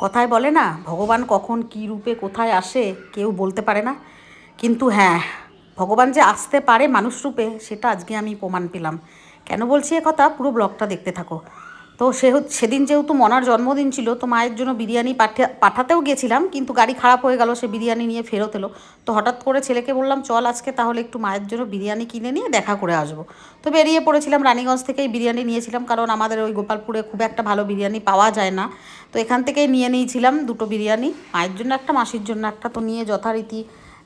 কথায় বলে না, ভগবান কখন কী রূপে কোথায় আসে কেউ বলতে পারে না। কিন্তু হ্যাঁ, ভগবান যে আসতে পারে মানুষ রূপে, সেটা আজকে আমি প্রমাণ পেলাম। কেন বলছি এ কথা, পুরো ব্লগটা দেখতে থাকো। তো সেদিন যেহেতু মনার জন্মদিন ছিল, তো মায়ের জন্য বিরিয়ানি পাঠাতেও গেছিলাম, কিন্তু গাড়ি খারাপ হয়ে গেল, সে বিরিয়ানি নিয়ে ফেরত এলো। তো হঠাৎ করে ছেলেকে বললাম, চল আজকে তাহলে একটু মায়ের জন্য বিরিয়ানি কিনে নিয়ে দেখা করে আসবো। তো বেরিয়ে পড়েছিলাম, রানীগঞ্জ থেকেই বিরিয়ানি নিয়েছিলাম, কারণ আমাদের ওই গোপালপুরে খুব একটা ভালো বিরিয়ানি পাওয়া যায় না। তো এখান থেকেই নিয়ে নিয়েছিলাম দুটো বিরিয়ানি, মায়ের জন্য একটা, মাসির জন্য একটা। তো নিয়ে যথারীতি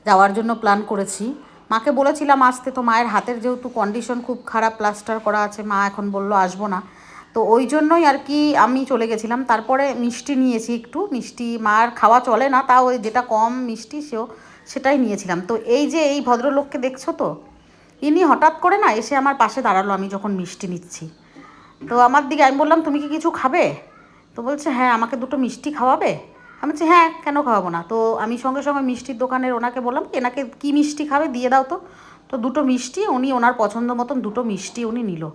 যাওয়ার জন্য প্ল্যান করেছি। মাকে বলেছিলাম আসতে, তো মায়ের হাতের যেহেতু কন্ডিশন খুব খারাপ, প্লাস্টার করা আছে, মা এখন বলল আসবো না। তো ওই জন্যই আর কি আমি চলে গেছিলাম। তারপরে মিষ্টি নিয়েছি, একটু মিষ্টি মার খাওয়া চলে না, তাও ওই যেটা কম মিষ্টি সেটাই নিয়েছিলাম। তো এই যে এই ভদ্রলোককে দেখছো তো, ইনি হঠাৎ করে না এসে আমার পাশে দাঁড়ালো আমি যখন মিষ্টি নিচ্ছি। তো আমার দিকে, আমি বললাম তুমি কি কিছু খাবে? তো বলছে হ্যাঁ, আমাকে দুটো মিষ্টি খাওয়াবে? আমি বলছি হ্যাঁ, কেন খাওয়াবো না। তো আমি সঙ্গে সঙ্গে মিষ্টির দোকানের ওনাকে বললাম, এনাকে কী মিষ্টি খাবে দিয়ে দাও তো। তো দুটো মিষ্টি উনি, ওনার পছন্দ মতন দুটো মিষ্টি উনি নিল।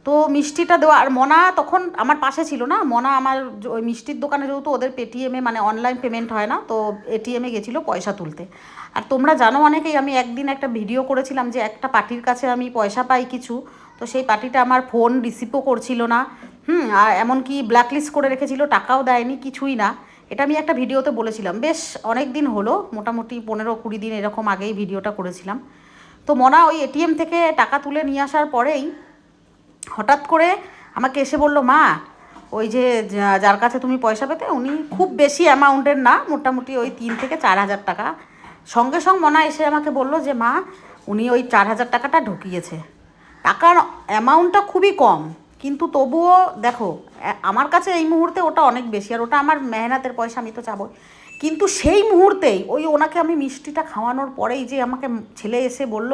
তো মিষ্টিটা দেওয়া, আর মনা তখন আমার পাশে ছিল না। মনা আমার ওই মিষ্টির দোকানে যেহেতু ওদের পেটিএমে মানে অনলাইন পেমেন্ট হয় না, তো এটিএমে গেছিলো পয়সা তুলতে। আর তোমরা জানো অনেকেই, আমি একদিন একটা ভিডিও করেছিলাম যে একটা পার্টির কাছে আমি পয়সা পাই কিছু, তো সেই পার্টিটা আমার ফোন রিসিভও করছিল না, আর এমনকি ব্ল্যাকলিস্ট করে রেখেছিল, টাকাও দেয়নি, কিছুই না। এটা আমি একটা ভিডিওতে বলেছিলাম, বেশ অনেক দিন হলো, মোটামুটি 15-20 দিন এরকম আগেই ভিডিওটা করেছিলাম। তো মনা ওই এটিএম থেকে টাকা তুলে নিয়ে আসার পরেই হঠাৎ করে আমাকে এসে বলল, মা ওই যে যার কাছে তুমি পয়সা পেতে, উনি খুব বেশি অ্যামাউন্টের না, মোটামুটি ওই 3 থেকে 4 হাজার টাকা। সঙ্গে সঙ্গে মনা এসে আমাকে বলল যে মা, উনি ওই 4 হাজার টাকাটা ঢুকিয়েছে। টাকার অ্যামাউন্টটা খুবই কম, কিন্তু তবুও দেখো আমার কাছে এই মুহূর্তে ওটা অনেক বেশি, আর ওটা আমার মেহনতের পয়সা, আমি তো চাবো। কিন্তু সেই মুহূর্তেই ওই ওনাকে আমি মিষ্টিটা খাওয়ানোর পরেই যে আমাকে ছেলে এসে বলল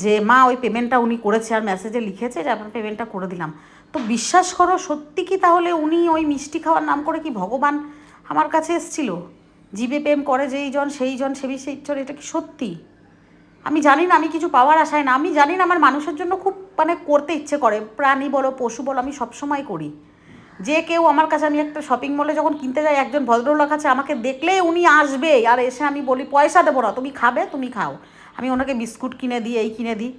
যে মা ওই পেমেন্টটা উনি করেছে, আর মেসেজে লিখেছে যে আপনার পেমেন্টটা করে দিলাম। তো বিশ্বাস করো, সত্যি কি তাহলে উনি ওই মিষ্টি খাওয়ার নাম করে কি ভগবান আমার কাছে এসেছিল? জীবে প্রেম করে যেই জন সেই জন সেবি সেই জন, এটা কি সত্যি? আমি জানি না, আমি কিছু পাওয়ার আশায় না, আমি জানি না, আমার মানুষের জন্য খুব মানে করতে ইচ্ছে করে, প্রাণী বলো পশু বলো, আমি সবসময় করি। যে কেউ আমার কাছে, আমি একটা শপিং মলে যখন কিনতে যাই, একজন ভদ্রলোক আছে, আমাকে দেখলেই উনি আসবে, আর এসে আমি বলি পয়সা দেবো না, তুমি খাবে তুমি খাও, আমি ওনাকে বিস্কুট কিনে দিই, এই কিনে দিই।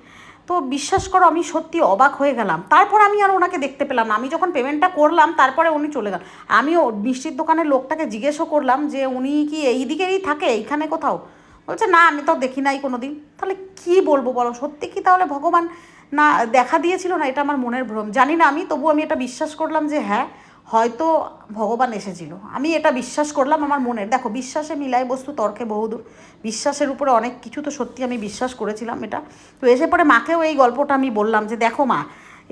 তো বিশ্বাস করো, আমি সত্যি অবাক হয়ে গেলাম। তারপর আমি আর ওনাকে দেখতে পেলাম না, আমি যখন পেমেন্টটা করলাম তারপরে উনি চলে গেল। আমিও মিষ্টির দোকানের লোকটাকে জিজ্ঞেসও করলাম যে উনি কি এই দিকেরই থাকে, এইখানে কোথাও? বলছে না, আমি তো দেখি নাই কোনো দিন। তাহলে কী বলবো বলো, সত্যি কি তাহলে ভগবান না দেখা দিয়েছিল না, এটা আমার মনের ভ্রম, জানি না আমি, তবু আমি এটা বিশ্বাস করলাম যে হ্যাঁ, হয়তো ভগবান এসেছিল। আমি এটা বিশ্বাস করলাম আমার মনের, দেখো বিশ্বাসে মিলাই বস্তু তর্কে বহুদূর, বিশ্বাসের উপরে অনেক কিছু, তো সত্যি আমি বিশ্বাস করেছিলাম এটা। তো এসে পরে মাকেও এই গল্পটা আমি বললাম যে দেখো মা,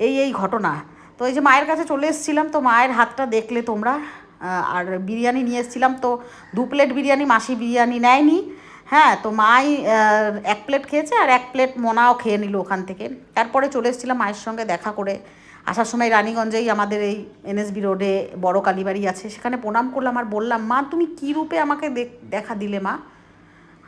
এই এই ঘটনা। তো এই যে মায়ের কাছে চলে এসেছিলাম, তো মায়ের হাতটা দেখলে তোমরা। আর বিরিয়ানি নিয়ে এসেছিলাম, তো 2 প্লেট বিরিয়ানি, মাসি বিরিয়ানি নেয়নি। হ্যাঁ, তো মাই 1 প্লেট খেয়েছে, আর 1 প্লেট মনাও খেয়ে নিল ওখান থেকে। তারপরে চলে এসেছিলাম মায়ের সঙ্গে দেখা করে। আসার সময় রানীগঞ্জেই আমাদের এই এনএসবি রোডে বড় কালীবাড়ি আছে, সেখানে প্রণাম করলাম, আর বললাম মা তুমি কী রূপে আমাকে দেখা দিলে মা,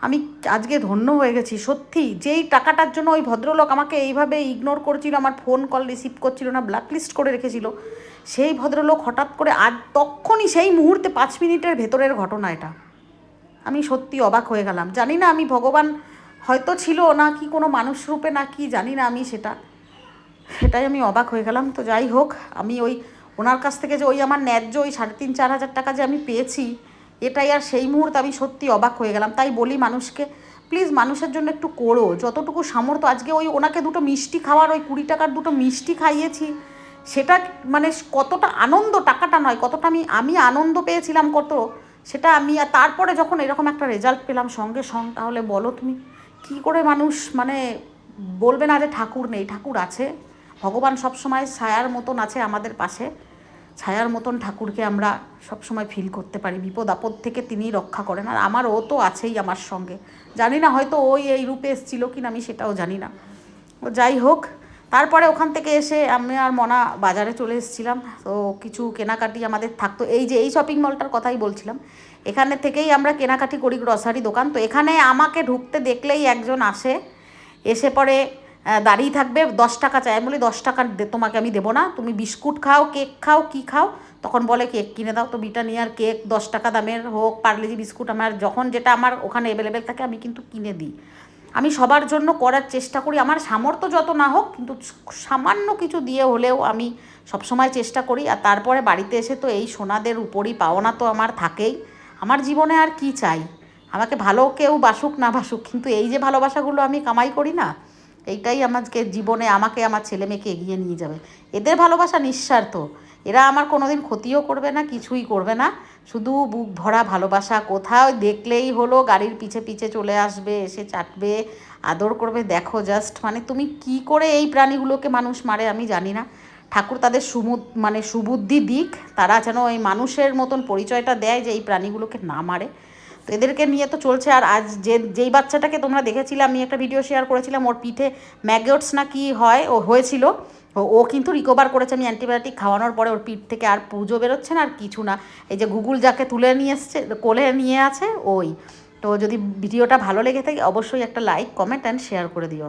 আমি আজকে ধন্য হয়ে গেছি সত্যি। যেই টাকাটার জন্য ওই ভদ্রলোক আমাকে এইভাবে ইগনোর করছিল, আমার ফোন কল রিসিভ করছিল না, ব্ল্যাকলিস্ট করে রেখেছিল, সেই ভদ্রলোক হঠাৎ করে আজ তখনই সেই মুহূর্তে 5 মিনিটের ভেতরের ঘটনা এটা। আমি সত্যি অবাক হয়ে গেলাম, জানি না আমি ভগবান হয়তো ছিল না কি কোনো মানুষ রূপে, না কি জানি না আমি, সেটাই আমি অবাক হয়ে গেলাম। তো যাই হোক, আমি ওই ওনার কাছ থেকে যে ওই আমার ন্যায্য ওই 3.5-4 হাজার টাকা যে আমি পেয়েছি, এটাই আর সেই মুহূর্তে আমি সত্যি অবাক হয়ে গেলাম। তাই বলি মানুষকে, প্লিজ মানুষের জন্য একটু করো যতটুকু সামর্থ্য। আজকে ওই ওনাকে দুটো মিষ্টি খাওয়ার, ওই 20 টাকার দুটো মিষ্টি খাইয়েছি, সেটা মানে কতটা আনন্দ, টাকাটা নয়, কতটা আমি আনন্দ পেয়েছিলাম কত, সেটা আমি। আর তারপরে যখন এরকম একটা রেজাল্ট পেলাম সঙ্গে সঙ্গে, তাহলে বলো তুমি কী করে মানুষ মানে বলবে না যে ঠাকুর নেই, ঠাকুর আছে। ভগবান সবসময় ছায়ার মতন আছে আমাদের পাশে, ছায়ার মতন ঠাকুরকে আমরা সবসময় ফিল করতে পারি, বিপদ আপদ থেকে তিনিই রক্ষা করেন। আর আমার ও তো আছেই আমার সঙ্গে, জানি না হয়তো ওই এই রূপে এসেছিল কি না, আমি সেটাও জানি না। ও যাই হোক, তারপরে ওখান থেকে এসে আমি আর মনা বাজারে চলে এসেছিলাম। তো কিছু কেনাকাটি আমাদের থাকতো, এই যে এই শপিং মলটার কথাই বলছিলাম, এখানে থেকেই আমরা কেনাকাটি করি, গ্রসারি দোকান। তো এখানে আমাকে ঢুকতে দেখলেই একজন আসে, এসে পরে দাঁড়িয়ে থাকবে, 10 টাকা চাই। আমি বলি 10 টাকা তোমাকে আমি দেবো না, তুমি বিস্কুট খাও, কেক খাও, কী খাও, তখন বলে কেক কিনে দাও। তো ব্রিটানিয়ার কেক 10 টাকা দামের হোক, পার্লেজি বিস্কুট, আমার যখন যেটা আমার ওখানে অ্যাভেলেবেল থাকে আমি কিন্তু কিনে দিই। আমি সবার জন্য করার চেষ্টা করি, আমার সামর্থ্য যত না হোক কিন্তু সামান্য কিছু দিয়ে হলেও আমি সবসময় চেষ্টা করি। আর তারপরে বাড়িতে এসে তো এই সোনাদের উপরই পাওনা তো আমার থাকেই। আমার জীবনে আর কি চাই, আমাকে ভালো কেউ বাসুক না বাসুক, কিন্তু এই যে ভালোবাসাগুলো আমি কামাই করি না, এইটাই আমাকে জীবনে আমাকে আমার ছেলে মেয়েকে এগিয়ে নিয়ে যাবে। এদের ভালোবাসা নিঃস্বার্থ, এরা আমার কোনোদিন ক্ষতিও করবে না, কিছুই করবে না, শুধু বুক ভরা ভালোবাসা। কোথাও দেখলেই হলো গাড়ির পিছে পিছে চলে আসবে, এসে চাটবে, আদর করবে। দেখো জাস্ট, মানে তুমি কি করে এই প্রাণীগুলোকে মানুষ মারে আমি জানি না। ঠাকুর তাদের মানে সুবুদ্ধি দিক, তারা যেন এই মানুষের মতন পরিচয়টা দেয় যে এই প্রাণীগুলোকে না মারে। তো এদেরকে নিয়ে তো চলছে। আর আজ যেই বাচ্চাটাকে তোমরা দেখেছিলে, আমি একটা ভিডিও শেয়ার করেছিলাম, ওর পিঠে ম্যাগটস না কি হয় ও হয়েছিল, ও কিন্তু রিকভার করেছে। আমি অ্যান্টিবায়োটিক খাওয়ানোর পরে ওর পিঠ থেকে আর পুজো বেরোচ্ছে না আর কিছু না। এই যে গুগল যাকে তুলে নিয়ে এসছে, কোলে নিয়ে আছে ওই। তো যদি ভিডিওটা ভালো লেগে থাকে অবশ্যই একটা লাইক, কমেন্ট অ্যান্ড শেয়ার করে দিও।